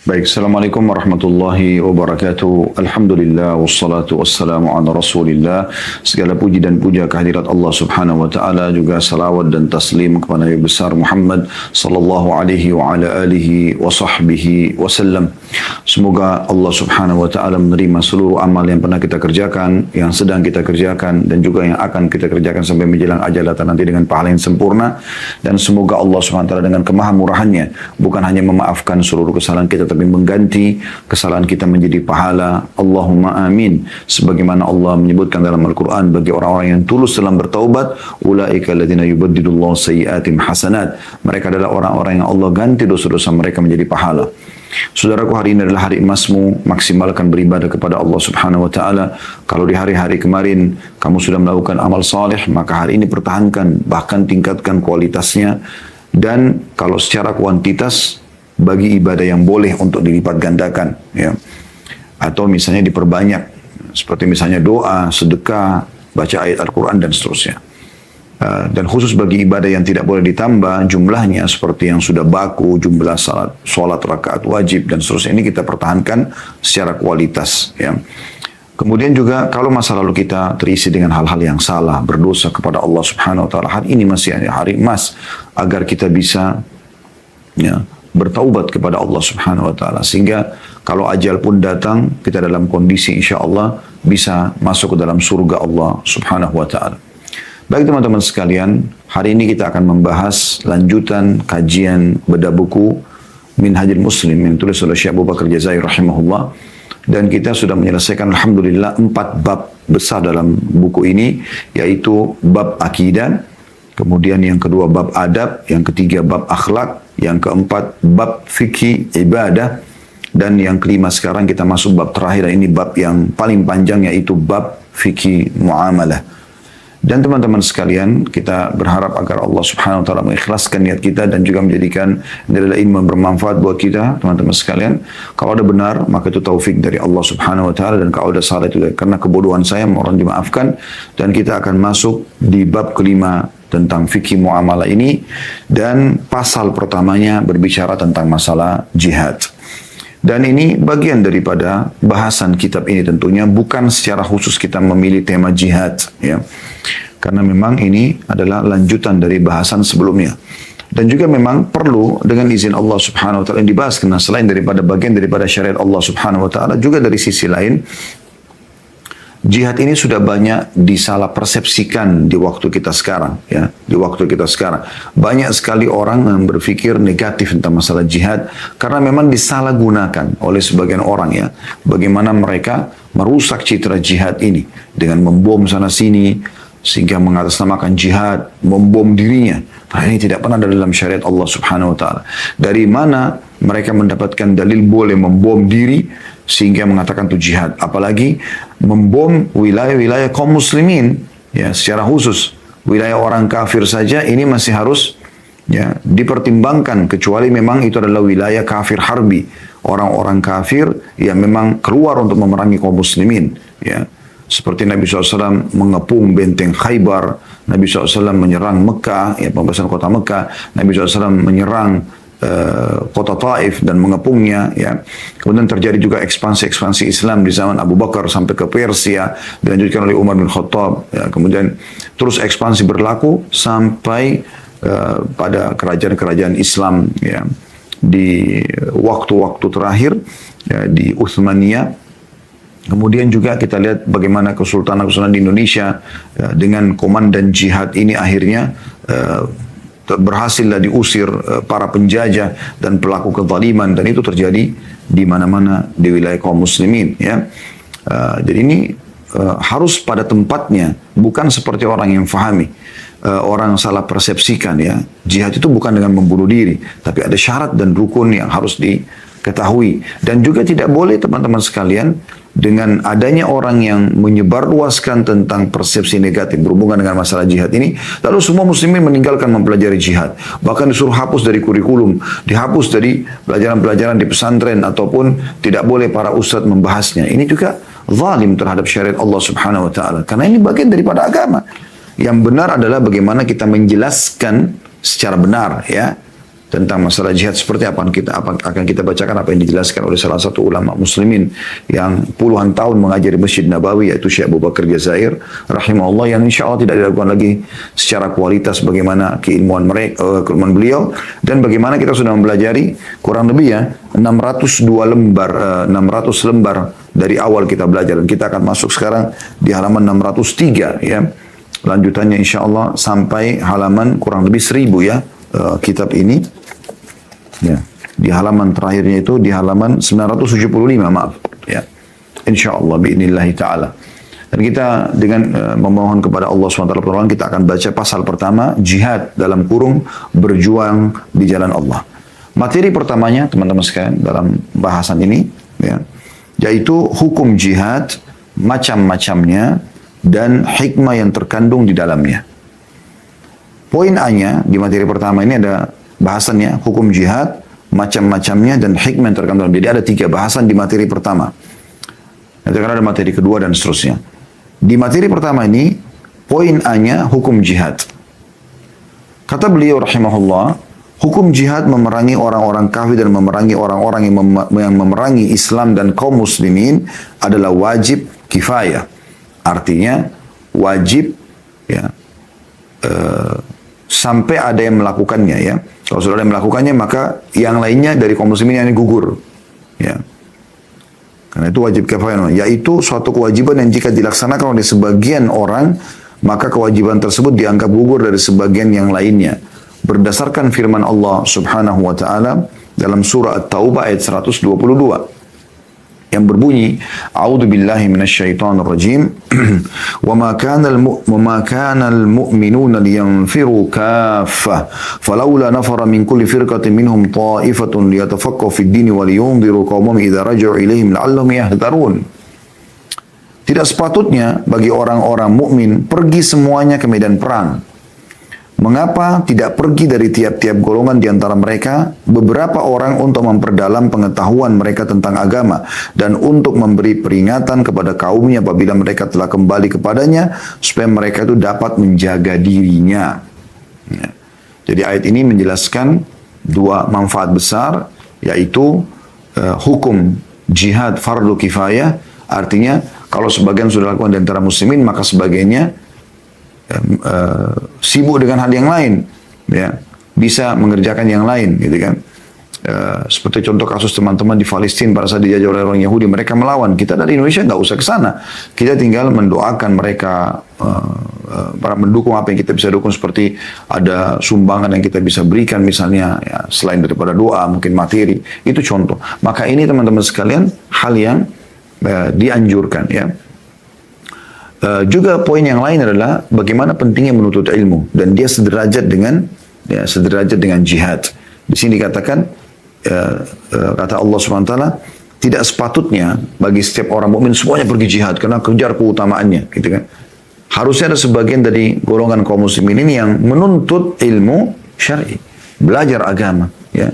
Baik, Assalamualaikum warahmatullahi wabarakatuh. Alhamdulillah, wassalatu wassalamu ala rasulillah. Segala puji dan puja kehadirat Allah subhanahu wa ta'ala, juga salawat dan taslim kepada Nabi besar Muhammad sallallahu alaihi wa ala alihi wa sahbihi wasallam. Semoga Allah subhanahu wa ta'ala menerima seluruh amal yang pernah kita kerjakan, yang sedang kita kerjakan, dan juga yang akan kita kerjakan sampai menjelang ajal datang nanti dengan pahala yang sempurna. Dan semoga Allah subhanahu wa ta'ala dengan kemahamurahannya bukan hanya memaafkan seluruh kesalahan kita, tapi mengganti kesalahan kita menjadi pahala. Allahumma amin. Sebagaimana Allah menyebutkan dalam Al-Quran, bagi orang-orang yang tulus dalam bertaubat, ulaika alladzina yubaddilullahu sayyi'atihim hasanat. Mereka adalah orang-orang yang Allah ganti dosa-dosa mereka menjadi pahala. Saudaraku, hari ini adalah hari emasmu. Maksimalkan beribadah kepada Allah subhanahu wa ta'ala. Kalau di hari-hari kemarin kamu sudah melakukan amal saleh, maka hari ini pertahankan, bahkan tingkatkan kualitasnya. Dan kalau secara kuantitas, bagi ibadah yang boleh untuk dilipat gandakan, ya. Atau misalnya diperbanyak, seperti misalnya doa, sedekah, baca ayat Al-Quran dan seterusnya. Dan khusus bagi ibadah yang tidak boleh ditambah jumlahnya, seperti yang sudah baku, jumlah salat rakaat wajib dan seterusnya, ini kita pertahankan secara kualitas, ya. Kemudian juga kalau masa lalu kita terisi dengan hal-hal yang salah, berdosa kepada Allah subhanahu wa ta'ala, hari ini masih hari emas agar kita bisa, ya, bertaubat kepada Allah subhanahu wa ta'ala. Sehingga kalau ajal pun datang, kita dalam kondisi insya Allah bisa masuk ke dalam surga Allah subhanahu wa ta'ala. Baik teman-teman sekalian, hari ini kita akan membahas lanjutan kajian bedah buku Minhajul Muslim yang ditulis oleh Syekh Abu Bakar Jazair rahimahullah. Dan kita sudah menyelesaikan alhamdulillah 4 bab besar dalam buku ini, yaitu bab akidah, kemudian yang kedua bab adab, yang ketiga bab akhlak, yang keempat bab fikih ibadah, dan yang kelima sekarang kita masuk bab terakhir, dan ini bab yang paling panjang, yaitu bab fikih muamalah. Dan teman-teman sekalian, kita berharap agar Allah subhanahu wa ta'ala mengikhlaskan niat kita dan juga menjadikan ini adalah ilmu yang bermanfaat buat kita, teman-teman sekalian. Kalau ada benar, maka itu taufik dari Allah subhanahu wa ta'ala, dan kalau ada salah itu karena kebodohan saya, mohon dimaafkan. Dan kita akan masuk di bab kelima tentang fikih muamalah ini, dan pasal pertamanya berbicara tentang masalah jihad. Dan ini bagian daripada bahasan kitab ini, tentunya bukan secara khusus kita memilih tema jihad, ya. Karena memang ini adalah lanjutan dari bahasan sebelumnya. Dan juga memang perlu dengan izin Allah subhanahu wa ta'ala yang dibahas, karena selain daripada bagian daripada syariat Allah subhanahu wa ta'ala, juga dari sisi lain, jihad ini sudah banyak disalah persepsikan di waktu kita sekarang, ya. Di waktu kita sekarang banyak sekali orang yang berpikir negatif tentang masalah jihad, karena memang disalahgunakan oleh sebagian orang, ya. Bagaimana mereka merusak citra jihad ini dengan membom sana sini, sehingga mengatasnamakan jihad, membom dirinya. Nah, ini tidak pernah ada dalam syariat Allah subhanahu wa ta'ala. Dari mana mereka mendapatkan dalil boleh membom diri sehingga mengatakan itu jihad? Apalagi membom wilayah-wilayah kaum muslimin, ya, secara khusus wilayah orang kafir saja ini masih harus, ya, dipertimbangkan, kecuali memang itu adalah wilayah kafir harbi, orang-orang kafir yang memang keluar untuk memerangi kaum muslimin, ya. Seperti Nabi SAW mengepung benteng Khaybar, Nabi SAW menyerang Mekah, ya, pembebasan kota Mekah, Nabi SAW menyerang kota Taif dan mengepungnya, ya. Kemudian terjadi juga ekspansi Islam di zaman Abu Bakar sampai ke Persia, dilanjutkan oleh Umar bin Khattab, ya. Kemudian terus ekspansi berlaku sampai pada kerajaan-kerajaan Islam, ya, di waktu-waktu terakhir, ya, di Utsmaniyah. Kemudian juga kita lihat bagaimana kesultanan-kesultanan di Indonesia, ya, dengan komandan jihad ini akhirnya berhasillah diusir para penjajah dan pelaku kezaliman, dan itu terjadi di mana-mana di wilayah kaum muslimin, ya. Jadi ini harus pada tempatnya, bukan seperti orang yang fahami, orang salah persepsikan, ya. Jihad itu bukan dengan membunuh diri, tapi ada syarat dan rukun yang harus diketahui. Dan juga tidak boleh teman-teman sekalian, dengan adanya orang yang menyebarluaskan tentang persepsi negatif berhubungan dengan masalah jihad ini, lalu semua muslimin meninggalkan mempelajari jihad. Bahkan disuruh hapus dari kurikulum, dihapus dari pelajaran-pelajaran di pesantren, ataupun tidak boleh para ustadz membahasnya. Ini juga zalim terhadap syariat Allah subhanahu wa ta'ala. Karena ini bagian daripada agama. Yang benar adalah bagaimana kita menjelaskan secara benar, ya, tentang masalah jihad seperti apa akan kita bacakan apa yang dijelaskan oleh salah satu ulama muslimin yang puluhan tahun mengajari Masjid Nabawi, yaitu Syekh Abu Bakar Jazair rahimahullah, yang insya Allah tidak dilakukan lagi secara kualitas bagaimana keilmuan mereka, keilmuan beliau, dan bagaimana kita sudah mempelajari kurang lebih 602 lembar 600 lembar dari awal kita belajar, dan kita akan masuk sekarang di halaman 603 ya. Lanjutannya insya Allah sampai halaman kurang lebih 1000 kitab ini ya. Di halaman terakhirnya itu di halaman 975 maaf ya. Insyaallah biidznillah taala. Dan kita dengan memohon kepada Allah SWT pertolongan, kita akan baca pasal pertama, jihad dalam kurung berjuang di jalan Allah. Materi pertamanya teman-teman sekalian dalam bahasan ini ya, yaitu hukum jihad, macam-macamnya dan hikmah yang terkandung di dalamnya. Poin A-nya di materi pertama ini ada bahasannya hukum jihad, macam-macamnya dan hikmah yang terkandung. Jadi ada 3 bahasan di materi pertama. Nanti akan ada materi kedua dan seterusnya. Di materi pertama ini poin A-nya hukum jihad. Kata beliau rahimahullah, hukum jihad memerangi orang-orang kafir dan memerangi orang-orang yang memerangi Islam dan kaum muslimin adalah wajib kifayah. Artinya wajib ya sampai ada yang melakukannya ya. Kalau sudah ada yang melakukannya, maka yang lainnya dari kaum muslimin yang gugur ya. Karena itu wajib kifayah, yaitu suatu kewajiban yang jika dilaksanakan oleh sebagian orang, maka kewajiban tersebut dianggap gugur dari sebagian yang lainnya. Berdasarkan firman Allah Subhanahu wa taala dalam surah At-Taubah ayat 122 yang berbunyi, A'udzu billahi minasyaitonir rajim. Wa ma kana al-mu'minuna liyanfiru kaffah falawla nafara min kulli firqatin minhum ta'ifatun liyatafaqahu fid din wa liyunziru qaumahum idza raja'u ilaihim la'allahum yahdharun. Tidak sepatutnya bagi orang-orang mukmin pergi semuanya ke medan perang. Mengapa tidak pergi dari tiap-tiap golongan di antara mereka beberapa orang untuk memperdalam pengetahuan mereka tentang agama dan untuk memberi peringatan kepada kaumnya apabila mereka telah kembali kepadanya supaya mereka itu dapat menjaga dirinya. Ya. Jadi ayat ini menjelaskan 2 manfaat besar, yaitu hukum jihad fardu kifayah, artinya kalau sebagian sudah lakukan di antara muslimin maka sebagiannya sibuk dengan hal yang lain ya, bisa mengerjakan yang lain gitu kan. Seperti contoh kasus teman-teman di Palestina pada saat dijajah oleh orang Yahudi, mereka melawan. Kita dari Indonesia nggak usah ke sana, kita tinggal mendoakan mereka, mendukung apa yang kita bisa dukung, seperti ada sumbangan yang kita bisa berikan misalnya ya, selain daripada doa mungkin materi, itu contoh. Maka ini teman-teman sekalian hal yang dianjurkan ya. Juga poin yang lain adalah bagaimana pentingnya menuntut ilmu, dan dia sederajat dengan jihad. Di sini dikatakan kata Allah SWT, tidak sepatutnya bagi setiap orang mukmin semuanya pergi jihad karena kejar keutamaannya, gitu kan. Harusnya ada sebagian dari golongan kaum muslimin ini yang menuntut ilmu syar'i, belajar agama, ya,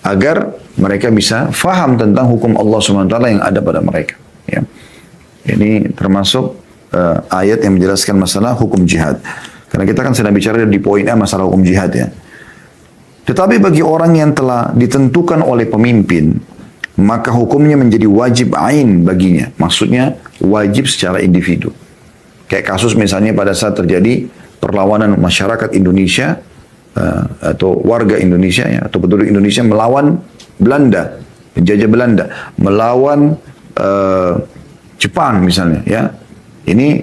agar mereka bisa faham tentang hukum Allah SWT yang ada pada mereka. Ya. Ini termasuk ayat yang menjelaskan masalah hukum jihad. Karena kita kan sedang bicara di poin A masalah hukum jihad ya. Tetapi bagi orang yang telah ditentukan oleh pemimpin, maka hukumnya menjadi wajib ain baginya. Maksudnya wajib secara individu. Kayak kasus misalnya pada saat terjadi perlawanan masyarakat Indonesia atau warga Indonesia ya, atau penduduk Indonesia melawan Belanda, penjajah Belanda, melawan Jepang misalnya ya. Ini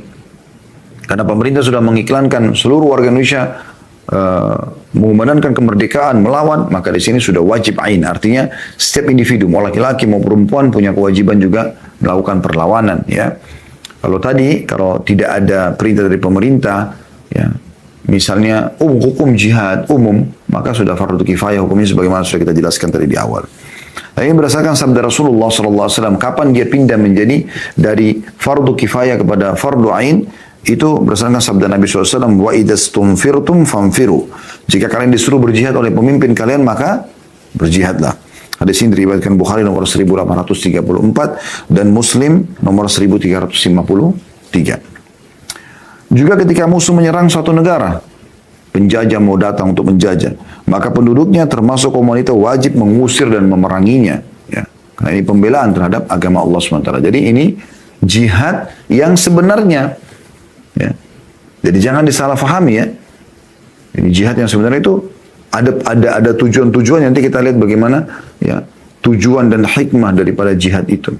karena pemerintah sudah mengiklankan seluruh warga Indonesia mengumandangkan kemerdekaan melawan, maka di sini sudah wajib ain. Artinya setiap individu mau laki-laki mau perempuan punya kewajiban juga melakukan perlawanan ya. Kalau tidak ada perintah dari pemerintah ya, misalnya hukum jihad umum, maka sudah fardu kifayah hukumnya sebagaimana sudah kita jelaskan tadi di awal. Nah, ini berdasarkan sabda Rasulullah SAW, kapan dia pindah menjadi dari fardu kifayah kepada fardu ain, itu berdasarkan sabda Nabi SAW, wa idastumfirtum famfiru. Jika kalian disuruh berjihad oleh pemimpin kalian, maka berjihadlah. Hadis ini diriwayatkan Bukhari nomor 1834 dan Muslim nomor 1353. Juga ketika musuh menyerang suatu negara, penjajah mau datang untuk menjajah, maka penduduknya termasuk kaum wanita wajib mengusir dan memeranginya. Ya. Karena ini pembelaan terhadap agama Allah SWT. Jadi ini jihad yang sebenarnya. Ya. Jadi jangan disalahfahami ya. Ini jihad yang sebenarnya itu ada tujuan-tujuan. Nanti kita lihat bagaimana ya tujuan dan hikmah daripada jihad itu.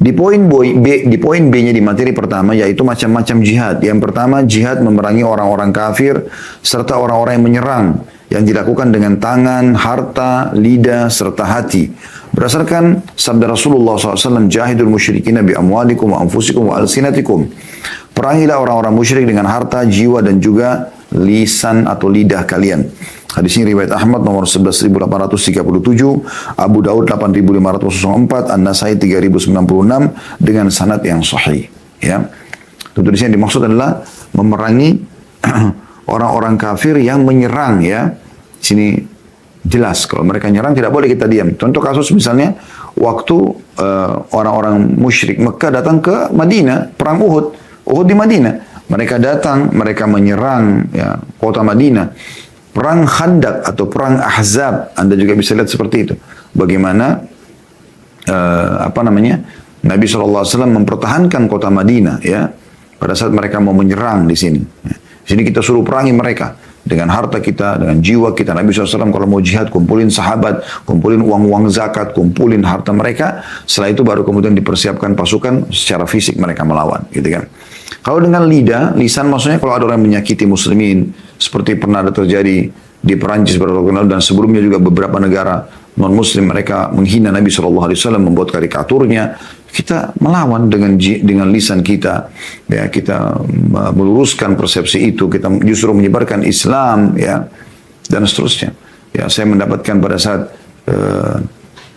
Di poin B-nya di materi pertama yaitu macam-macam jihad. Yang pertama jihad memerangi orang-orang kafir serta orang-orang yang menyerang yang dilakukan dengan tangan, harta, lidah serta hati. Berdasarkan sabda Rasulullah SAW, jahidul musyrikin bi amwalikum wa anfusikum wa alsinatikum. Perangilah orang-orang musyrik dengan harta, jiwa dan juga lisan atau lidah kalian. Hadis ini riwayat Ahmad nomor 11.837, Abu Daud 8.504, An-Nasai 3.096 dengan sanad yang sahih. Ya, tentu di sini dimaksud adalah memerangi orang-orang kafir yang menyerang. Ya, di sini jelas kalau mereka nyerang tidak boleh kita diam. Contoh kasus misalnya waktu orang-orang musyrik Mekah datang ke Madinah perang Uhud di Madinah. Mereka datang, mereka menyerang ya, kota Madinah. Perang Khandaq atau perang Ahzab, Anda juga bisa lihat seperti itu. Bagaimana Nabi SAW mempertahankan kota Madinah ya pada saat mereka mau menyerang di sini. Ya. Di sini kita suruh perangi mereka dengan harta kita, dengan jiwa kita. Nabi SAW kalau mau jihad kumpulin sahabat, kumpulin uang-uang zakat, kumpulin harta mereka. Setelah itu baru kemudian dipersiapkan pasukan secara fisik mereka melawan, gitu kan. Kalau dengan lisan maksudnya kalau ada orang yang menyakiti muslimin, seperti pernah ada terjadi di Perancis beberapa waktu lalu dan sebelumnya juga beberapa negara non-muslim mereka menghina Nabi SAW, membuat karikaturnya, kita melawan dengan lisan kita, ya kita meluruskan persepsi itu, kita justru menyebarkan Islam, ya dan seterusnya. Ya saya mendapatkan pada saat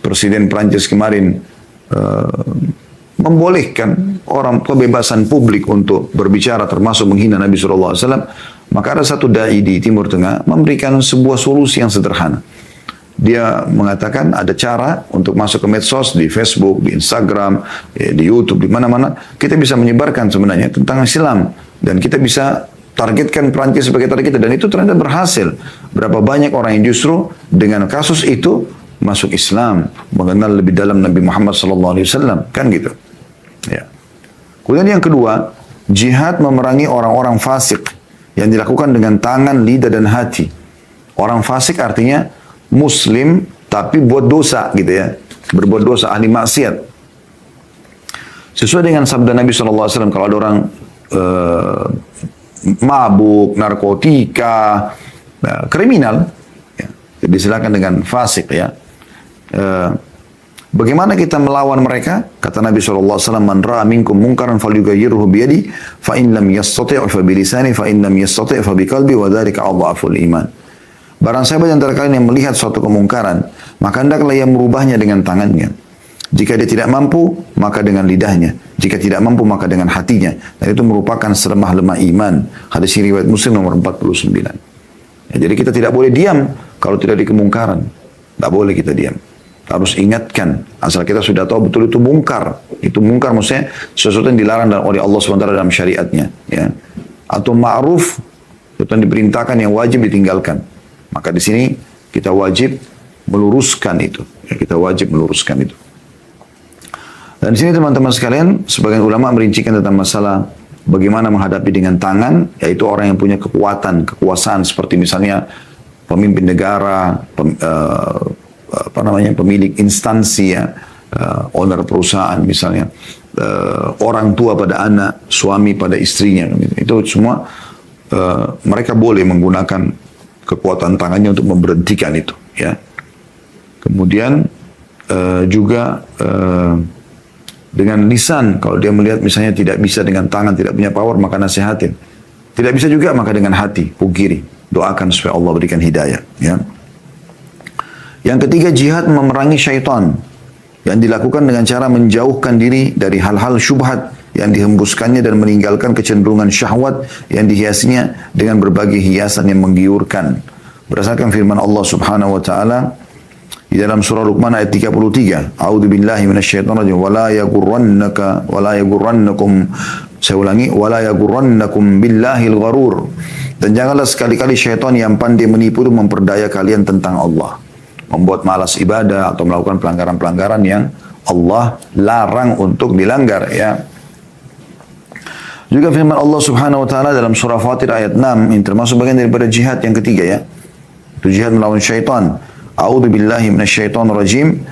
Presiden Perancis kemarin membolehkan orang kebebasan publik untuk berbicara termasuk menghina Nabi SAW, maka ada satu dai di Timur Tengah memberikan sebuah solusi yang sederhana. Dia mengatakan ada cara untuk masuk ke medsos, di Facebook, di Instagram, di YouTube, di mana-mana. Kita bisa menyebarkan sebenarnya tentang Islam. Dan kita bisa targetkan Perancis sebagai target kita. Dan itu ternyata berhasil. Berapa banyak orang yang justru dengan kasus itu masuk Islam, mengenal lebih dalam Nabi Muhammad SAW. Kan gitu. Ya. Kemudian yang kedua, jihad memerangi orang-orang fasik yang dilakukan dengan tangan, lidah, dan hati. Orang fasik artinya muslim tapi buat dosa gitu ya, berbuat dosa, ahli maksiat. Sesuai dengan sabda Nabi SAW, kalau ada orang mabuk, narkotika, kriminal, ya, disilakan dengan fasik ya. Bagaimana kita melawan mereka? Kata Nabi SAW, man ra'a minkum munkaran falyughayyirhu biyadi, fa in lam yastati' fa bilisani, fa in lam yastati' fa biqalbi, wa dzalika adhaful iman. Barang siapa di antara kalian yang melihat suatu kemungkaran, maka hendaklah ia merubahnya dengan tangannya. Jika dia tidak mampu, maka dengan lidahnya. Jika tidak mampu, maka dengan hatinya. Dan itu merupakan selemah-lemah iman. Hadis riwayat Muslim nomor 49. Ya, jadi kita tidak boleh diam kalau tidak di kemungkaran. Tidak boleh kita diam. Harus ingatkan, asal kita sudah tahu betul itu mungkar. Itu mungkar maksudnya sesuatu yang dilarang oleh Allah SWT dalam syariatnya. Ya. Atau ma'ruf, itu yang diperintahkan yang wajib ditinggalkan. Maka di sini kita wajib meluruskan itu. Ya, kita wajib meluruskan itu. Dan di sini teman-teman sekalian, sebagian ulama merincikan tentang masalah bagaimana menghadapi dengan tangan, yaitu orang yang punya kekuatan, kekuasaan seperti misalnya pemimpin negara, pemilik instansi ya, owner perusahaan misalnya, orang tua pada anak, suami pada istrinya, itu semua mereka boleh menggunakan kekuatan tangannya untuk memberhentikan itu ya. Kemudian juga dengan lisan, kalau dia melihat misalnya tidak bisa dengan tangan, tidak punya power, maka nasihatin. Tidak bisa juga, maka dengan hati pungkiri, doakan supaya Allah berikan hidayah ya. Yang ketiga, jihad memerangi syaitan yang dilakukan dengan cara menjauhkan diri dari hal-hal syubhat yang dihembuskannya dan meninggalkan kecenderungan syahwat yang dihiasinya dengan berbagai hiasan yang menggiurkan. Berdasarkan firman Allah Subhanahu wa taala di dalam surah Luqman ayat 33, A'udzu billahi minasyaitonir rajim, wala yagurrannakum, saya ulangi, wala yagurrannakum billahil gharur. Dan janganlah sekali-kali syaitan yang pandai menipu itu memperdaya kalian tentang Allah. Membuat malas ibadah atau melakukan pelanggaran-pelanggaran yang Allah larang untuk dilanggar, ya. Juga firman Allah Subhanahu wa taala dalam surah Fatir ayat 6, ini termasuk bagian daripada jihad yang ketiga, ya. Itu jihad melawan syaitan. A'udzu billahi minasyaitonir rajim.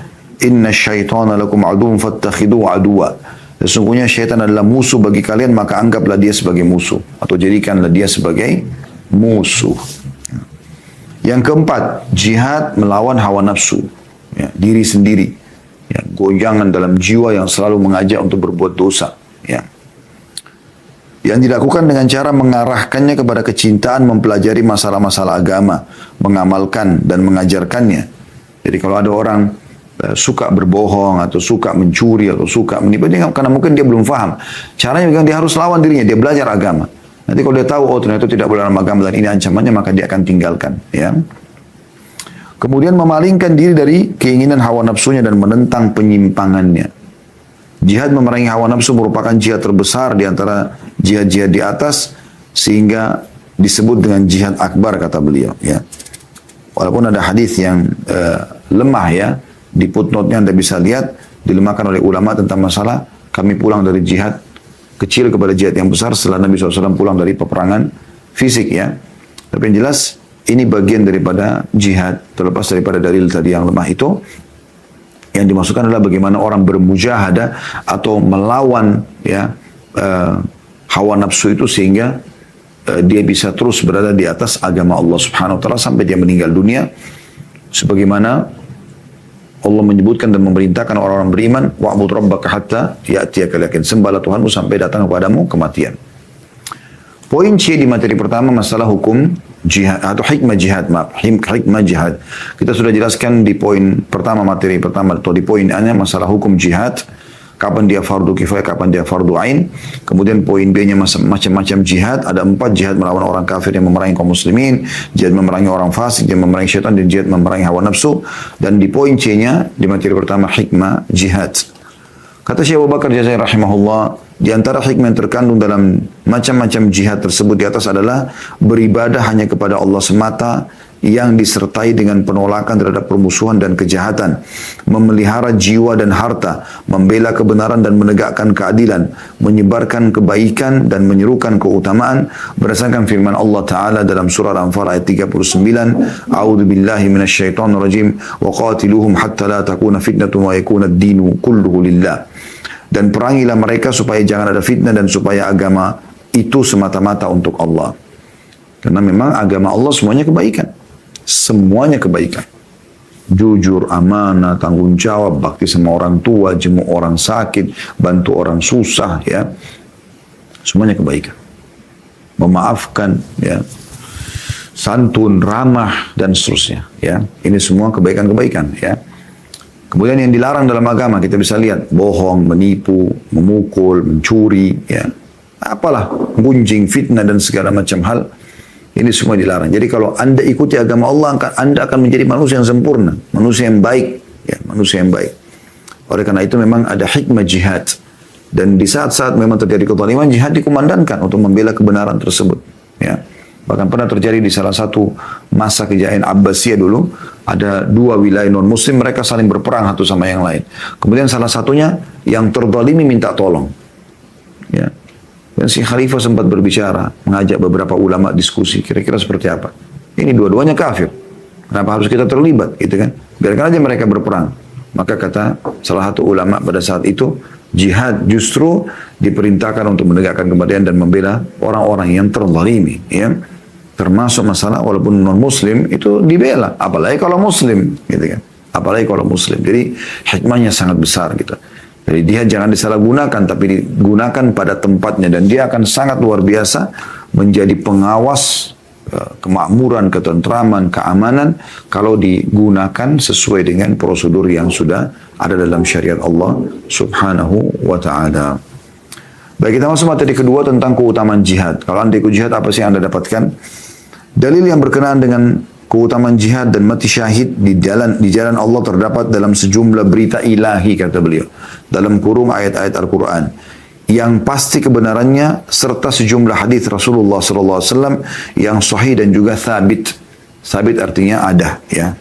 Innasyaitana lakum aduwwun fattakhiduhu aduwwa. Sesungguhnya syaitan adalah musuh bagi kalian, maka anggaplah dia sebagai musuh atau jadikanlah dia sebagai musuh. Yang keempat, jihad melawan hawa nafsu, ya, diri sendiri, ya, goyangan dalam jiwa yang selalu mengajak untuk berbuat dosa, ya. Yang dilakukan dengan cara mengarahkannya kepada kecintaan mempelajari masalah-masalah agama, mengamalkan dan mengajarkannya. Jadi kalau ada orang suka berbohong atau suka mencuri atau suka menipu, karena mungkin dia belum paham caranya, dia harus lawan dirinya, dia belajar agama. Nanti kalau dia tahu, oh ternyata tidak boleh dalam agama dan ini ancamannya, maka dia akan tinggalkan, ya. Kemudian memalingkan diri dari keinginan hawa nafsunya dan menentang penyimpangannya. Jihad memerangi hawa nafsu merupakan jihad terbesar di antara jihad-jihad di atas, sehingga disebut dengan jihad akbar, kata beliau, ya. Walaupun ada hadis yang lemah, ya, di footnote-nya Anda bisa lihat, dilemahkan oleh ulama tentang masalah kami pulang dari jihad kecil kepada jihad yang besar setelah Nabi SAW pulang dari peperangan fisik, ya. Tapi yang jelas ini bagian daripada jihad, terlepas daripada dalil tadi yang lemah itu. Yang dimaksudkan adalah bagaimana orang bermujahadah atau melawan, ya, hawa nafsu itu sehingga dia bisa terus berada di atas agama Allah Subhanahu wa taala sampai dia meninggal dunia, sebagaimana Allah menyebutkan dan memerintahkan orang-orang beriman, wa'bud rabbaka hatta ya'tiyakal yaqin, sembahlah Tuhanmu sampai datang kepadamu kematian. Poin C di materi pertama, masalah hukum jihad atau hikmah jihad, hikmah jihad. Kita sudah jelaskan di poin pertama, materi pertama atau di poin A-nya masalah hukum jihad, kapan dia fardu kifayah, kapan dia fardu ain. Kemudian poin B-nya macam-macam jihad, ada 4: jihad melawan orang kafir yang memerangi kaum muslimin, jihad memerangi orang fasik, jihad memerangi syaitan, dan jihad memerangi hawa nafsu. Dan di poin C-nya di materi pertama, hikmah jihad. Kata Syekh Abu Bakar Jazair rahimahullah, di antara hikmah yang terkandung dalam macam-macam jihad tersebut di atas adalah beribadah hanya kepada Allah semata, yang disertai dengan penolakan terhadap permusuhan dan kejahatan, memelihara jiwa dan harta, membela kebenaran dan menegakkan keadilan, menyebarkan kebaikan dan menyerukan keutamaan berdasarkan firman Allah Ta'ala dalam surah Al-Anfal ayat 39, A'udzu billahi minasyaitonir rajim, wa qatiluhum hatta la takuna fitnatun wa yakuna ad-dinu kulluhu lillah. Dan perangilah mereka supaya jangan ada fitnah dan supaya agama itu semata-mata untuk Allah. Karena memang agama Allah semuanya kebaikan. Semuanya kebaikan. Jujur, amanah, tanggung jawab, bakti sama orang tua, jenguk orang sakit, bantu orang susah, ya. Semuanya kebaikan. Memaafkan, ya. Santun, ramah, dan seterusnya, ya. Ini semua kebaikan-kebaikan, ya. Kemudian yang dilarang dalam agama kita bisa lihat, bohong, menipu, memukul, mencuri, ya. Apalah, gunjing, fitnah, dan segala macam hal. Ini semua dilarang. Jadi kalau Anda ikuti agama Allah, Anda akan menjadi manusia yang sempurna, manusia yang baik, ya, manusia yang baik. Oleh karena itu memang ada hikmah jihad. Dan di saat-saat memang terjadi kezaliman, jihad dikumandangkan untuk membela kebenaran tersebut, ya. Bahkan pernah terjadi di salah satu masa kejayaan Abbasiyah dulu, ada 2 wilayah non-muslim, mereka saling berperang satu sama yang lain. Kemudian salah satunya yang terzalimi minta tolong, ya. Dan si khalifah sempat berbicara, mengajak beberapa ulama diskusi, kira-kira seperti apa. Ini dua-duanya kafir. Kenapa harus kita terlibat, gitu kan? Biarkan aja mereka berperang. Maka kata salah satu ulama pada saat itu, jihad justru diperintahkan untuk menegakkan kebenaran dan membela orang-orang yang terzalimi, ya. Termasuk masalah walaupun non-muslim itu dibela, apalagi kalau muslim, gitu kan? Apalagi kalau muslim. Jadi hikmahnya sangat besar, gitu. Jadi dia jangan disalahgunakan, tapi digunakan pada tempatnya, dan dia akan sangat luar biasa menjadi pengawas kemakmuran, ketentraman, keamanan kalau digunakan sesuai dengan prosedur yang sudah ada dalam syariat Allah Subhanahu wa ta'ala. Baik, kita masuk materi kedua tentang keutamaan jihad. Kalau Anda ikut jihad, apa sih yang Anda dapatkan? Dalil yang berkenaan dengan keutamaan jihad dan mati syahid di jalan Allah terdapat dalam sejumlah berita ilahi, kata beliau, dalam kurung ayat-ayat Al-Quran, yang pasti kebenarannya serta sejumlah hadis Rasulullah SAW yang sahih dan juga thabit. Thabit artinya ada, ya.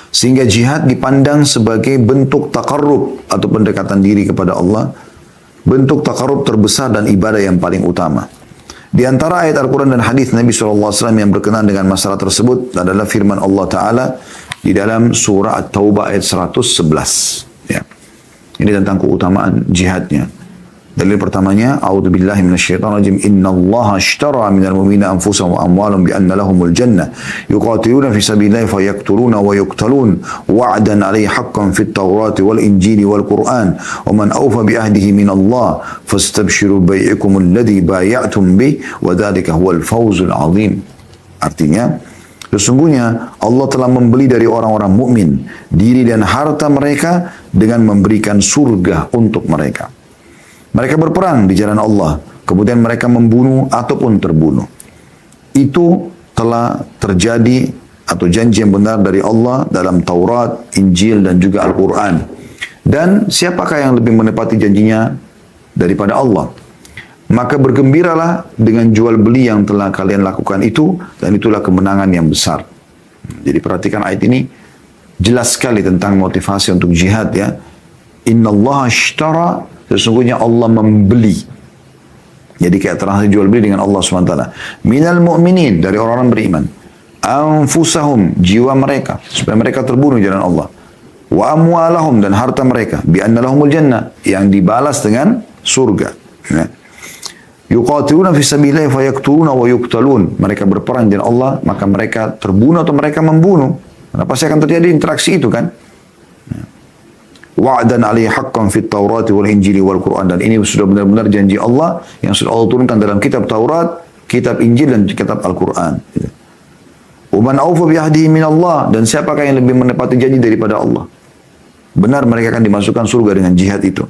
Sehingga jihad dipandang sebagai bentuk takarrub atau pendekatan diri kepada Allah, bentuk takarrub terbesar dan ibadah yang paling utama. Di antara ayat Al-Quran dan hadis Nabi SAW yang berkenaan dengan masalah tersebut adalah firman Allah Ta'ala di dalam surah At-Taubah ayat 111. Ya. Ini tentang keutamaan jihadnya. Dalil pertamanya, A'udzubillahi minasyaitonirrajim. Innallaha ashtara minal mu'minina anfusahum wa amwalahum bi anna lahumul jannah. Yuqatiluna fi sabilillahi fayaqtuluna wa yuqtalun. Wa'dan 'alaihi haqqan fit Taurati wal Injili wal Qur'an. Wa man awfa bi ahdihi minallah fastabshiru bai'ikumul ladzi bay'atum bih wa dzalika huwal fawzul 'adzim. Artinya, sesungguhnya Allah telah membeli dari orang-orang mukmin diri dan harta mereka dengan memberikan surga untuk mereka. Mereka berperang di jalan Allah, kemudian mereka membunuh ataupun terbunuh. Itu telah terjadi atau janji yang benar dari Allah dalam Taurat, Injil dan juga Al-Quran. Dan siapakah yang lebih menepati janjinya daripada Allah? Maka bergembiralah dengan jual beli yang telah kalian lakukan itu, dan itulah kemenangan yang besar. Jadi perhatikan ayat ini, jelas sekali tentang motivasi untuk jihad, ya. Innallaha ashtara, sesungguhnya Allah membeli. Jadi kayak transaksi jual beli dengan Allah SWT. Minal mu'minin, dari orang-orang beriman. Anfusahum, jiwa mereka, supaya mereka terbunuh di jalan Allah. Wa amwalahum, dan harta mereka. Bi anna lahumul jannah, yang dibalas dengan surga. Ya. Yuqatiluna fi sabilillahi fayaqtuluna wa yuqtalun. Mereka berperang di jalan Allah, maka mereka terbunuh atau mereka membunuh. Karena pasti akan terjadi interaksi itu kan. Wa'dan 'alaihi haqqan fit Taurati wal Injili wal Qur'an, dan ini sudah benar-benar janji Allah yang sudah Allah turunkan dalam kitab Taurat, kitab Injil dan kitab Al-Qur'an. Wa man awfa bi ahdihi min Allah, dan siapakah yang lebih menepati janji daripada Allah? Benar mereka akan dimasukkan surga dengan jihad itu.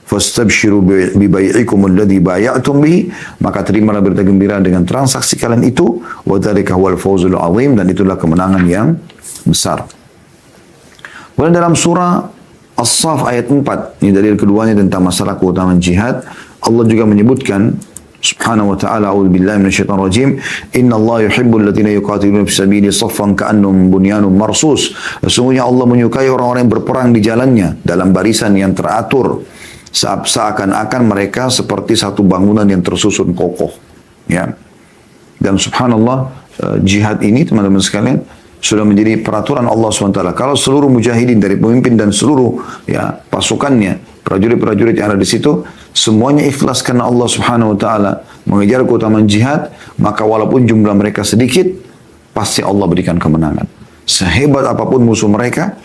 Fastabshiru bi bai'ikumul ladzi bay'atum bihi, maka terimalah berita gembira dengan transaksi kalian itu, wa dzalika huwal fawzul 'adzim, dan itulah kemenangan yang besar. Kemudian dalam surah As-Saff ayat 4, ini dalil keduanya tentang masalah keutamaan jihad. Allah juga menyebutkan subhanahu wa ta'ala, a'udzubillahi minasyaitonir rajim, innallaha yuhibbul ladzina yuqatiluna fi sabilihi saffan ka'annahum bunyanun marsus. Sesungguhnya Allah menyukai orang-orang yang berperang di jalannya dalam barisan yang teratur, seakan-akan mereka seperti satu bangunan yang tersusun kokoh, ya. Dan subhanallah, jihad ini teman-teman sekalian sudah menjadi peraturan Allah SWT. Kalau seluruh mujahidin dari pemimpin dan seluruh, ya, pasukannya, prajurit-prajurit yang ada di situ, semuanya ikhlas karena Allah Subhanahu Wa Taala mengejar keutamaan jihad, maka walaupun jumlah mereka sedikit, pasti Allah berikan kemenangan. Sehebat apapun musuh mereka,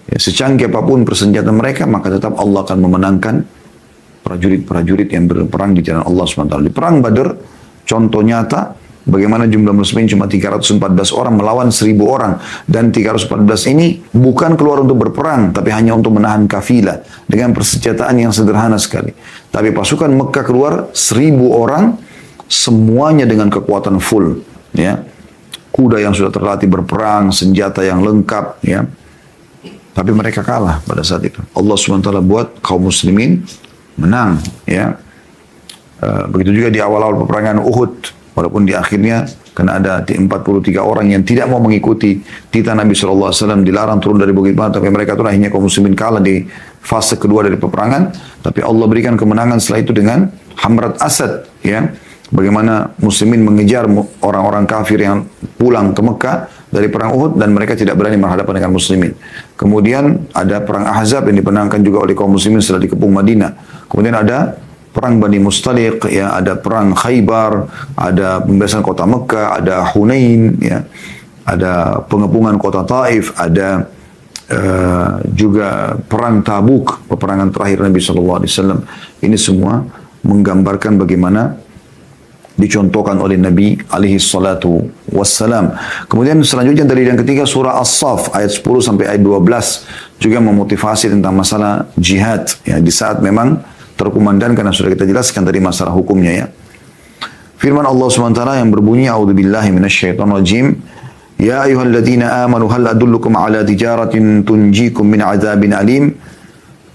ya, secanggih apapun persenjataan mereka, maka tetap Allah akan memenangkan prajurit-prajurit yang berperang di jalan Allah SWT. Di perang Badr, contoh nyata bagaimana jumlah muslimin cuma 314 orang melawan 1000 orang. Dan 314 ini bukan keluar untuk berperang, tapi hanya untuk menahan kafilah dengan persenjataan yang sederhana sekali. Tapi pasukan Mekah keluar 1000 orang, semuanya dengan kekuatan full, ya. Kuda yang sudah terlatih berperang, senjata yang lengkap, ya. Tapi mereka kalah pada saat itu. Allah SWT buat kaum muslimin menang, ya. Begitu juga di awal-awal peperangan Uhud. Walaupun di akhirnya karena ada 43 orang yang tidak mau mengikuti titah Nabi SAW, dilarang turun dari Bukit Badar, tapi mereka itu akhirnya kaum muslimin kalah di fase kedua dari peperangan. Tapi Allah berikan kemenangan setelah itu dengan Hamrat Asad, ya. Bagaimana muslimin mengejar orang-orang kafir yang pulang ke Mekah dari perang Uhud, dan mereka tidak berani berhadapan dengan muslimin. Kemudian ada perang Ahzab yang dimenangkan juga oleh kaum muslimin setelah dikepung Madinah. Kemudian ada perang Bani Mustaliq, ya, ada perang Khaybar, ada pembebasan kota Mekah, ada Hunain, ya, ada pengepungan kota Taif, ada juga perang Tabuk, peperangan terakhir Nabi SAW. Ini semua menggambarkan bagaimana dicontohkan oleh Nabi alaihi salatu wassalam. Kemudian selanjutnya dari yang ketiga surah As-Saff ayat 10 sampai ayat 12 juga memotivasi tentang masalah jihad, ya, di saat memang terkumandan, karena sudah kita jelaskan tadi masalah hukumnya, ya. Firman Allah SWT yang berbunyi, a'udzubillahi minasyaitonirrajim, ya ayyuhalladzina amanu hal adullukum ala tijaratin tunjikum min azabin alim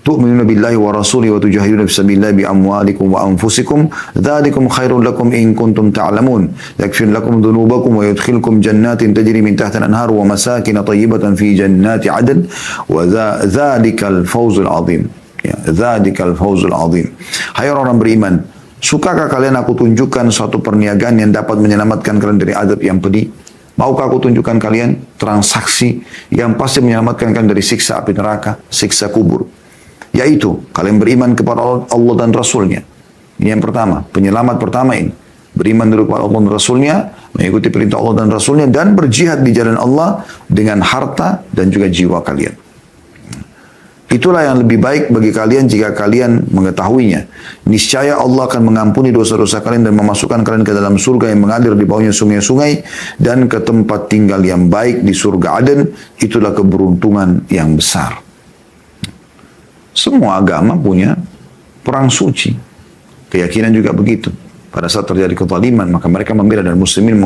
tu'minuna billahi wa rasulihi wa tujahiduna fi sabilillahi bi amwalikum wa anfusikum dzalikum khairul lakum in kuntum ta'lamun yaghfir lakum dhunubakum wa yudkhilkum jannatin tajri min tahtiha al-anhar wa masakin tayyibatan fi jannati 'adn wa dzalikal fawzul 'azim. Ya, dzalikal fawzul 'azim. Hai orang beriman, sukakah kalian aku tunjukkan suatu perniagaan yang dapat menyelamatkan kalian dari azab yang pedih? Maukah aku tunjukkan kalian transaksi yang pasti menyelamatkan kalian dari siksa api neraka, siksa kubur? Yaitu, kalian beriman kepada Allah dan Rasulnya. Ini yang pertama, penyelamat pertama ini. Beriman kepada Allah dan Rasulnya, mengikuti perintah Allah dan Rasulnya, dan berjihad di jalan Allah dengan harta dan juga jiwa kalian. Itulah yang lebih baik bagi kalian jika kalian mengetahuinya. Niscaya Allah akan mengampuni dosa-dosa kalian dan memasukkan kalian ke dalam surga yang mengalir di bawahnya sungai-sungai dan ke tempat tinggal yang baik di surga Aden. Itulah keberuntungan yang besar. Semua agama punya perang suci. Keyakinan juga begitu. Pada saat terjadi kezaliman, maka mereka membela, dan muslimin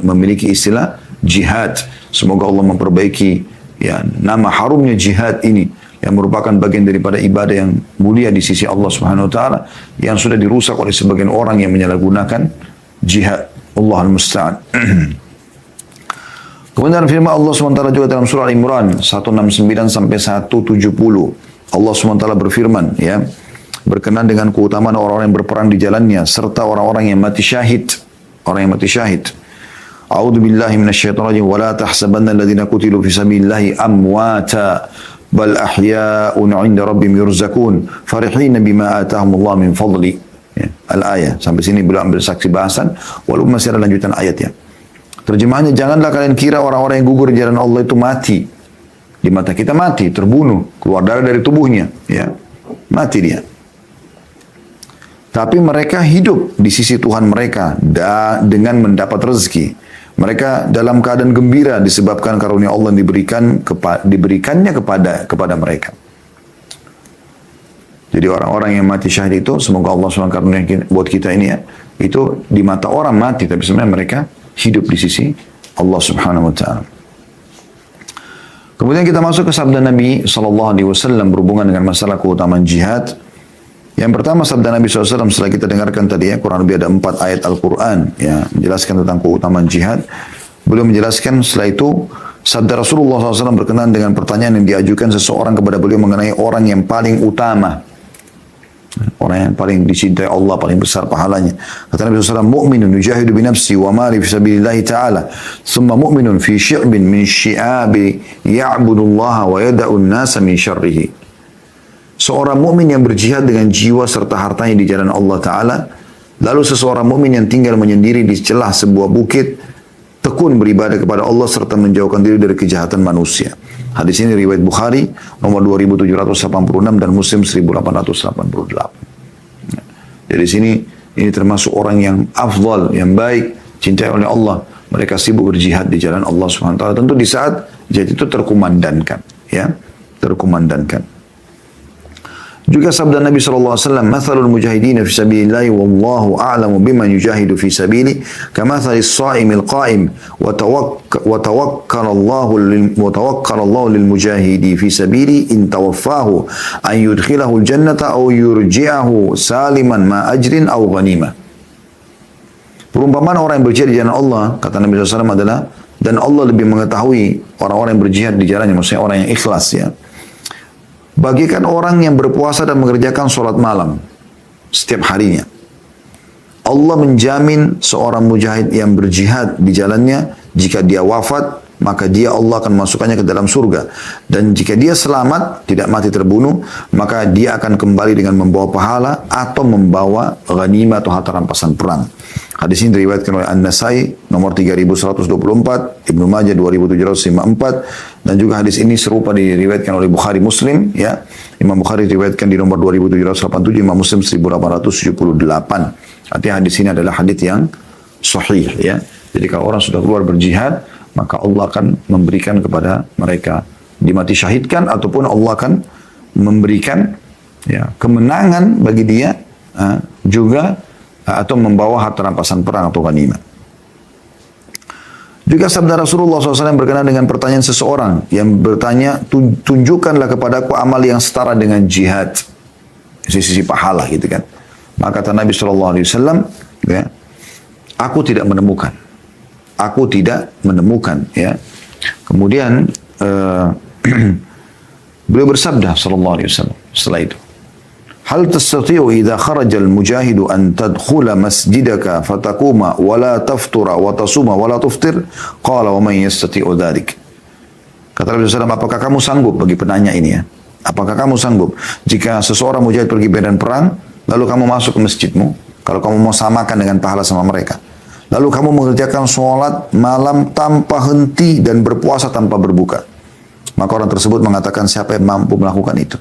memiliki istilah jihad. Semoga Allah memperbaiki nama harumnya jihad ini, yang merupakan bagian daripada ibadah yang mulia di sisi Allah Subhanahu wa taala, yang sudah dirusak oleh sebagian orang yang menyalahgunakan jihad. Allahul musta'an. Kemudian firman Allah SWT juga dalam surah Al-Imran 169 sampai 170. Allah SWT berfirman, ya, berkenaan dengan keutamaan orang-orang yang berperang di jalannya serta orang-orang yang mati syahid. Orang yang mati syahid. A'udzu billahi minasyaitonir rajim wa la tahsabanna alladziina qutilu fi sabilillahi amwata bal ahya'un 'inda rabbihim yurzakun farihina bima atahumullah min fadli. Ya, al-ayah. Sampai sini beliau ambil saksi bahasan, walaupun masih ada lanjutan ayat, ya. Terjemahannya, janganlah kalian kira orang-orang yang gugur di jalan Allah itu mati. Di mata kita mati, terbunuh, keluar darah dari tubuhnya, ya. Mati dia. Tapi mereka hidup di sisi Tuhan mereka dengan mendapat rezeki. Mereka dalam keadaan gembira disebabkan karunia Allah yang diberikannya kepada mereka. Jadi orang-orang yang mati syahid itu, semoga Allah SWT karunia buat kita ini, ya, itu di mata orang mati, tapi sebenarnya mereka hidup di sisi Allah Subhanahu wa taala. Kemudian kita masuk ke sabda Nabi SAW berhubungan dengan masalah keutamaan jihad. Yang pertama, sabda Nabi SAW setelah kita dengarkan tadi, ya, kurang lebih ada 4 ayat Al-Quran, ya, menjelaskan tentang keutamaan jihad. Beliau menjelaskan setelah itu, sabda Rasulullah SAW berkenaan dengan pertanyaan yang diajukan seseorang kepada beliau mengenai orang yang paling utama. Orang yang paling dicintai Allah, paling besar pahalanya. Kata Nabi SAW, mu'minun yujahidu binafsi wa mali fi sabilillahi ta'ala, summa mu'minun fi syi'bin min syi'abi ya'budullaha wa yada'un nasa min syarrihi. Seorang mukmin yang berjihad dengan jiwa serta hartanya di jalan Allah Ta'ala. Lalu seseorang mukmin yang tinggal menyendiri di celah sebuah bukit, tekun beribadah kepada Allah serta menjauhkan diri dari kejahatan manusia. Hadis ini riwayat Bukhari nomor 2786 dan Muslim 1888. Jadi sini ini termasuk orang yang afdal, yang baik, cintai oleh Allah. Mereka sibuk berjihad di jalan Allah Subhanahu wa taala. Tentu di saat jihad itu terkumandankan, ya, terkumandankan. Juga sabda Nabi SAW, mathalul mujahidina fi sabilillahi wallahu a'lamu biman yujahidu fi sabili kamathalis sa'imil qa'im wa tawakkal Allahu lil mujahidi fi sabili in tawaffahu an yudkhilahu al-jannata aw yurji'ahu saliman ma ajrin aw ghanimah. Perumpamaan orang yang berjihad di jalan Allah, kata Nabi SAW, adalah, dan Allah lebih mengetahui orang-orang yang berjihad di jalannya, maksudnya orang yang ikhlas, ya. Bagikan orang yang berpuasa dan mengerjakan sholat malam setiap harinya. Allah menjamin seorang mujahid yang berjihad di jalannya, jika dia wafat, maka dia Allah akan masukkannya ke dalam surga. Dan jika dia selamat, tidak mati terbunuh, maka dia akan kembali dengan membawa pahala atau membawa ghanimah atau harta rampasan perang. Hadis ini diriwayatkan oleh An-Nasai nomor 3124, Ibnu Majah 2754, dan juga hadis ini serupa diriwayatkan oleh Bukhari Muslim, ya. Imam Bukhari diriwayatkan di nomor 2787, Imam Muslim 1878. Artinya hadis ini adalah hadis yang sahih, ya. Jadi kalau orang sudah keluar berjihad, maka Allah akan memberikan kepada mereka dimati syahidkan, ataupun Allah akan memberikan, ya, kemenangan bagi dia, juga atau membawa harta rampasan perang atau ghanimah. Juga sabda Rasulullah SAW berkenaan dengan pertanyaan seseorang yang bertanya, tunjukkanlah kepadaku amal yang setara dengan jihad. Sisi pahala gitu kan. Maka kata Nabi SAW, ya, aku tidak menemukan. Aku tidak menemukan. Ya. Kemudian beliau bersabda SAW setelah itu. Hal tastati'u idza kharaja al-mujahidu an tadkhula masjidaka fatakuma wa la taftura wa tasuma wa la tuftir? Qala wa man yastati'u dzalik. Kata Nabi SAW, apakah kamu sanggup, bagi penanya ini ya, apakah kamu sanggup jika seseorang mujahid pergi medan perang, lalu kamu masuk ke masjidmu, kalau kamu mau samakan dengan pahala sama mereka, lalu kamu mengerjakan sholat malam tanpa henti dan berpuasa tanpa berbuka, maka orang tersebut mengatakan, siapa yang mampu melakukan itu?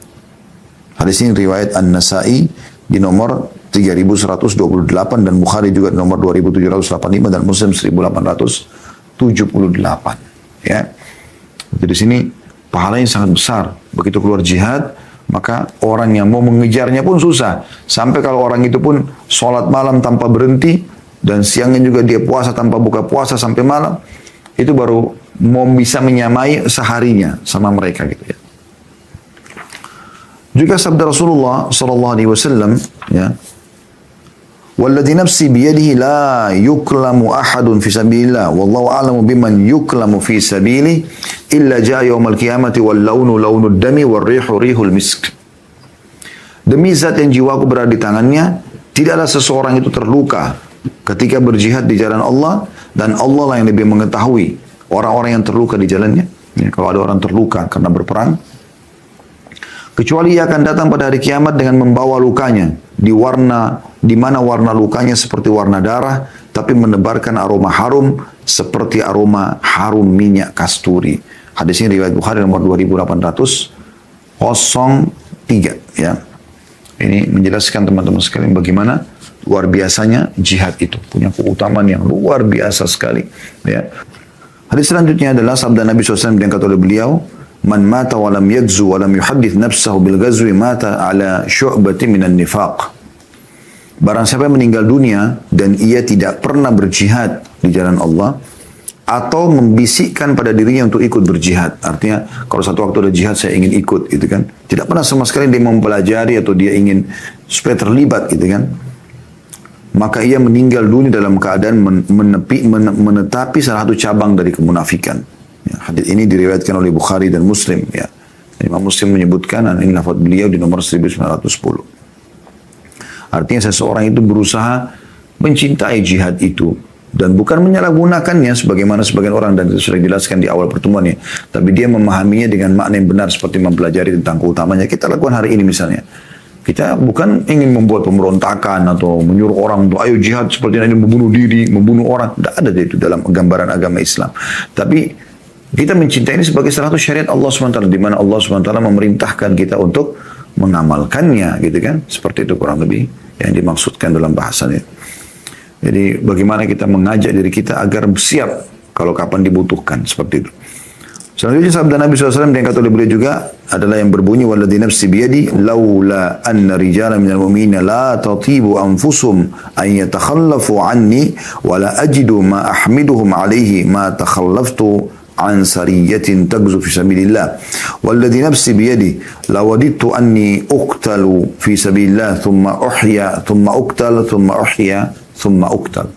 Hadis ini riwayat An-Nasa'i di nomor 3128 dan Bukhari juga di nomor 2785 dan Muslim 1878. Ya. Jadi di sini pahalanya sangat besar. Begitu keluar jihad, maka orang yang mau mengejarnya pun susah. Sampai kalau orang itu pun sholat malam tanpa berhenti dan siangnya juga dia puasa tanpa buka puasa sampai malam, itu baru mau bisa menyamai seharinya sama mereka gitu ya. Juga sabda Rasulullah sallallahu alaihi wasallam, ya, "Walladzi nafsi biyadihi la yuklamu ahadun fi sabilillah wallahu a'lamu biman yuklamu fi sabilihi illa jaa yaumal qiyamati wal launu launud dami war rihu rihul misk." Demi zat yang jiwaku berada di tangannya, tidaklah seseorang itu terluka ketika berjihad di jalan Allah, dan Allah lah yang lebih mengetahui orang-orang yang terluka di jalannya. Ya, kalau ada orang terluka karena berperang, kecuali ia akan datang pada hari kiamat dengan membawa lukanya di mana warna lukanya seperti warna darah, tapi menebarkan aroma harum seperti aroma harum minyak kasturi. Hadis ini riwayat Bukhari nomor 2803. Ya, ini menjelaskan teman-teman sekalian bagaimana luar biasanya jihad itu, punya keutamaan yang luar biasa sekali. Ya. Hadis selanjutnya adalah sabda Nabi SAW yang kata oleh beliau, "Man mata wa lam yagzu wa lam yuhaddits nafsahu bil ghazwi mata ala syu'bati minan nifaq." Barang siapa yang meninggal dunia dan ia tidak pernah berjihad di jalan Allah atau membisikkan pada dirinya untuk ikut berjihad. Artinya kalau satu waktu ada jihad saya ingin ikut gitu kan. Tidak pernah sama sekali dia mempelajari atau dia ingin supaya terlibat gitu kan. Maka ia meninggal dunia dalam keadaan menetapi salah satu cabang dari kemunafikan. Ya, hadis ini diriwayatkan oleh Bukhari dan Muslim. Ya. Imam Muslim menyebutkan, ini lafaz beliau di nomor 1910. Artinya seseorang itu berusaha mencintai jihad itu. Dan bukan menyalahgunakannya sebagaimana sebagian orang, dan itu sudah dijelaskan di awal pertemuan ya. Tapi dia memahaminya dengan makna yang benar seperti mempelajari tentang keutamanya. Kita lakukan hari ini misalnya. Kita bukan ingin membuat pemberontakan atau menyuruh orang untuk ayo jihad seperti ini, membunuh diri, membunuh orang. Tidak ada itu dalam gambaran agama Islam. Tapi kita mencintai ini sebagai salah satu syariat Allah SWT, di mana Allah SWT memerintahkan kita untuk mengamalkannya, gitu kan? Seperti itu kurang lebih yang dimaksudkan dalam bahasannya. Jadi bagaimana kita mengajak diri kita agar siap kalau kapan dibutuhkan, seperti itu. Selanjutnya sabda Nabi SAW yang kata oleh beliau juga adalah yang berbunyi, "Walladzi nafsi biyadi laula anna rijalan minal mu'minina la tatibu anfusum an yatakhallafu anni wa la ajidu ma ahmiduhum alaihi ma takhallaftu an sariyatin tagzu fi sabilillah walladzi nafsi biyadi lawadittu anni uqtalu fi sabilillah thumma uhya thumma uqtal thumma uhya thumma uqtal."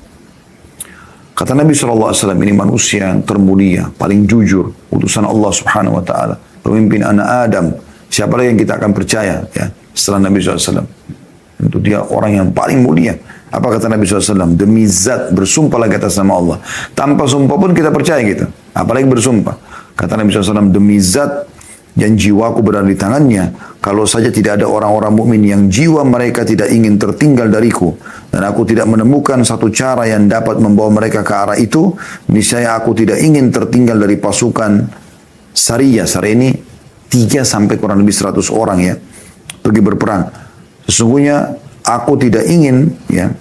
Kata Nabi SAW, ini manusia yang termulia, paling jujur, utusan Allah Subhanahu Wa Taala, pemimpin anak Adam. Siapa lagi yang kita akan percaya ya setelah Nabi SAW? Tentu dia orang yang paling mulia. Apa kata Nabi SAW? Demi zat, bersumpah lagi atas nama Allah. Tanpa sumpah pun kita percaya gitu. Apalagi bersumpah. Kata Nabi SAW, demi zat yang jiwaku berada di tangannya, kalau saja tidak ada orang-orang mukmin yang jiwa mereka tidak ingin tertinggal dariku, dan aku tidak menemukan satu cara yang dapat membawa mereka ke arah itu, niscaya aku tidak ingin tertinggal dari pasukan Sariyah. Sariyah ini 3 sampai kurang lebih 100 orang ya, pergi berperang. Sesungguhnya aku tidak ingin ya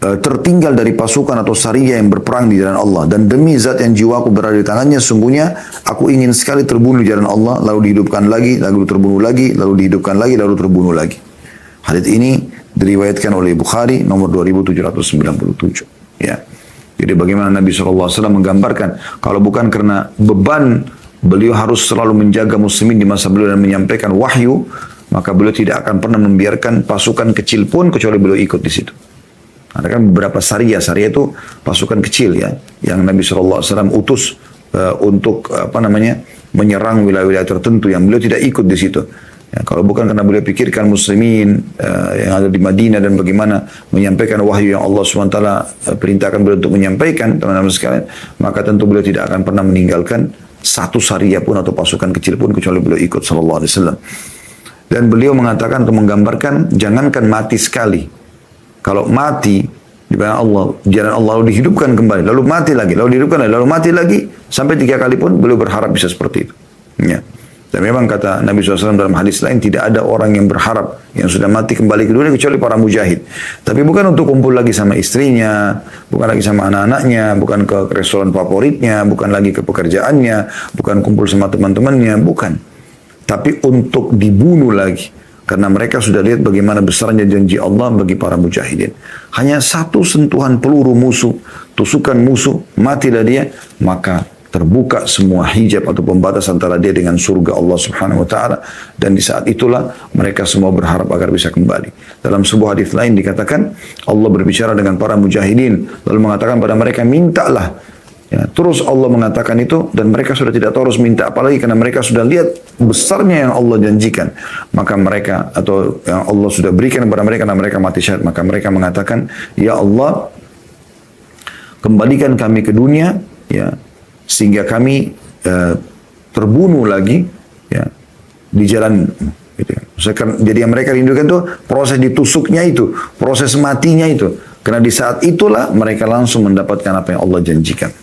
tertinggal dari pasukan atau sariyah yang berperang di jalan Allah, dan demi zat yang jiwaku berada di tangannya, sungguhnya aku ingin sekali terbunuh di jalan Allah, lalu dihidupkan lagi, lalu terbunuh lagi, lalu dihidupkan lagi, lalu terbunuh lagi. Hadits ini diriwayatkan oleh Bukhari nomor 2797. Ya. Di Jadi bagaimana Nabi SAW menggambarkan, kalau bukan karena beban beliau harus selalu menjaga muslimin di masa beliau dan menyampaikan wahyu, maka beliau tidak akan pernah membiarkan pasukan kecil pun kecuali beliau ikut di situ. Ada kan beberapa Sariyah itu pasukan kecil ya, yang Nabi SAW utus untuk menyerang wilayah-wilayah tertentu yang beliau tidak ikut di situ. Ya, kalau bukan karena beliau pikirkan muslimin yang ada di Madinah dan bagaimana menyampaikan wahyu yang Allah SWT perintahkan beliau untuk menyampaikan, teman-teman sekalian, maka tentu beliau tidak akan pernah meninggalkan satu Sariyah pun atau pasukan kecil pun kecuali beliau ikut sallallahu alaihi wasallam. Dan beliau mengatakan atau menggambarkan, jangankan mati sekali. Kalau mati di jalan Allah lalu dihidupkan kembali, lalu mati lagi, lalu dihidupkan lagi, lalu mati lagi, sampai 3 kali pun beliau berharap bisa seperti itu. Ya. Dan memang kata Nabi SAW dalam hadis lain, tidak ada orang yang berharap yang sudah mati kembali ke dunia kecuali para mujahid. Tapi bukan untuk kumpul lagi sama istrinya, bukan lagi sama anak-anaknya, bukan ke restoran favoritnya, bukan lagi ke pekerjaannya, bukan kumpul sama teman-temannya, bukan. Tapi untuk dibunuh lagi. Karena mereka sudah lihat bagaimana besarnya janji Allah bagi para mujahidin. Hanya satu sentuhan peluru musuh, tusukan musuh, matilah dia, maka terbuka semua hijab atau pembatas antara dia dengan surga Allah Subhanahu wa taala, dan di saat itulah mereka semua berharap agar bisa kembali. Dalam sebuah hadis lain dikatakan Allah berbicara dengan para mujahidin lalu mengatakan pada mereka, mintalah. Ya, terus Allah mengatakan itu dan mereka sudah tidak tahu harus minta apalagi karena mereka sudah lihat besarnya yang Allah janjikan. Maka mereka atau yang Allah sudah berikan kepada mereka dan mereka mati syahid, maka mereka mengatakan, ya Allah, kembalikan kami ke dunia, ya, sehingga kami terbunuh lagi ya di jalan gitu. Jadi yang mereka rindukan itu proses ditusuknya itu, proses matinya itu. Karena di saat itulah mereka langsung mendapatkan apa yang Allah janjikan.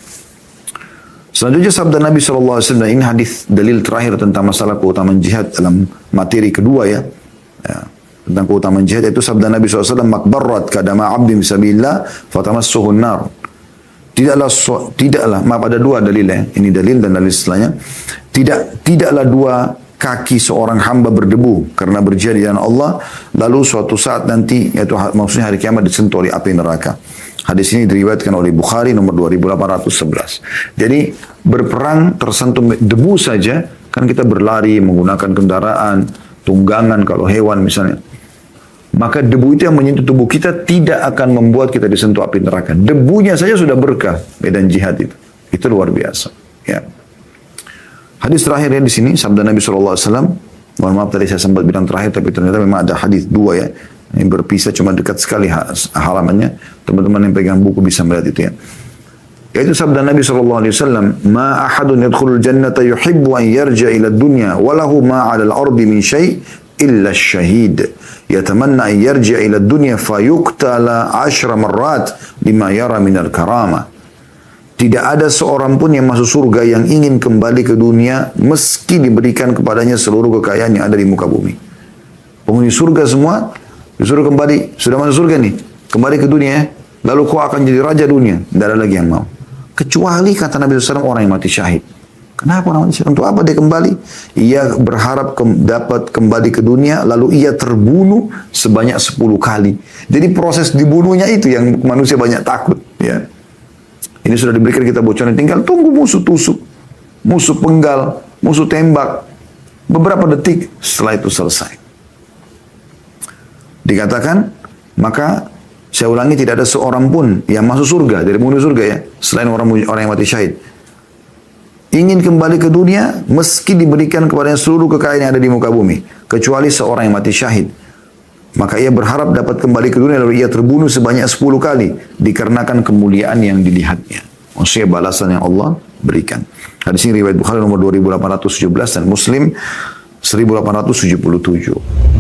Selanjutnya sabda Nabi SAW, ini hadis dalil terakhir tentang masalah keutamaan jihad dalam materi kedua ya. Tentang keutamaan jihad itu sabda Nabi SAW, makbarrat kadama abdi bisabilillah fatamassuhun nar. Tidaklah, maaf ada dua dalil ya. Ini dalil dan dalil setelahnya. Tidaklah dua kaki seorang hamba berdebu karena berjihad di jalan Allah, lalu suatu saat nanti, yaitu maksudnya hari kiamat, disentuh oleh api neraka. Hadis ini diriwayatkan oleh Bukhari nomor 2811. Jadi berperang tersentuh debu saja, kan kita berlari menggunakan kendaraan, tunggangan kalau hewan misalnya. Maka debu itu yang menyentuh tubuh kita tidak akan membuat kita disentuh api neraka. Debunya saja sudah berkah medan jihad itu. Itu luar biasa. Ya. Hadis terakhirnya di sini sabda Nabi SAW. Mohon maaf tadi saya sempat bilang terakhir, tapi ternyata memang ada hadis dua ya. Yang berpisah cuma dekat sekali halamannya. Teman-teman yang pegang buku bisa melihat itu ya. Yaitu sabda Nabi SAW. Ma ahadun yadkhulul jannata yuhibbu an yarja ila dunya walahu ma ala al-ardi min syai' illa syahid. Yatamanna an yarja ila dunya fayuqtala 10 marrat lima yara minal karamah. Tidak ada seorang pun yang masuk surga yang ingin kembali ke dunia meski diberikan kepadanya seluruh kekayaan yang ada di muka bumi. Penghuni surga semua disuruh kembali, sudah masuk surga nih, kembali ke dunia ya. Lalu kau akan jadi raja dunia. Tidak ada lagi yang mau. Kecuali kata Nabi SAW orang yang mati syahid. Kenapa orang mati syahid? Untuk apa dia kembali? Ia berharap dapat kembali ke dunia, lalu ia terbunuh sebanyak 10 kali. Jadi proses dibunuhnya itu yang manusia banyak takut. Ya. Ini sudah diberikan kita bocoran, tinggal tunggu musuh tusuk, musuh penggal, musuh tembak. Beberapa detik setelah itu selesai. Dikatakan, maka saya ulangi, tidak ada seorang pun yang masuk surga dari penghuni surga ya, selain orang yang mati syahid, ingin kembali ke dunia meski diberikan kepadanya seluruh kekayaan yang ada di muka bumi, kecuali seorang yang mati syahid. Maka ia berharap dapat kembali ke dunia lalu ia terbunuh sebanyak 10 kali dikarenakan kemuliaan yang dilihatnya. Maksudnya balasan yang Allah berikan. Hadis ini riwayat Bukhari nomor 2817 dan Muslim 1877.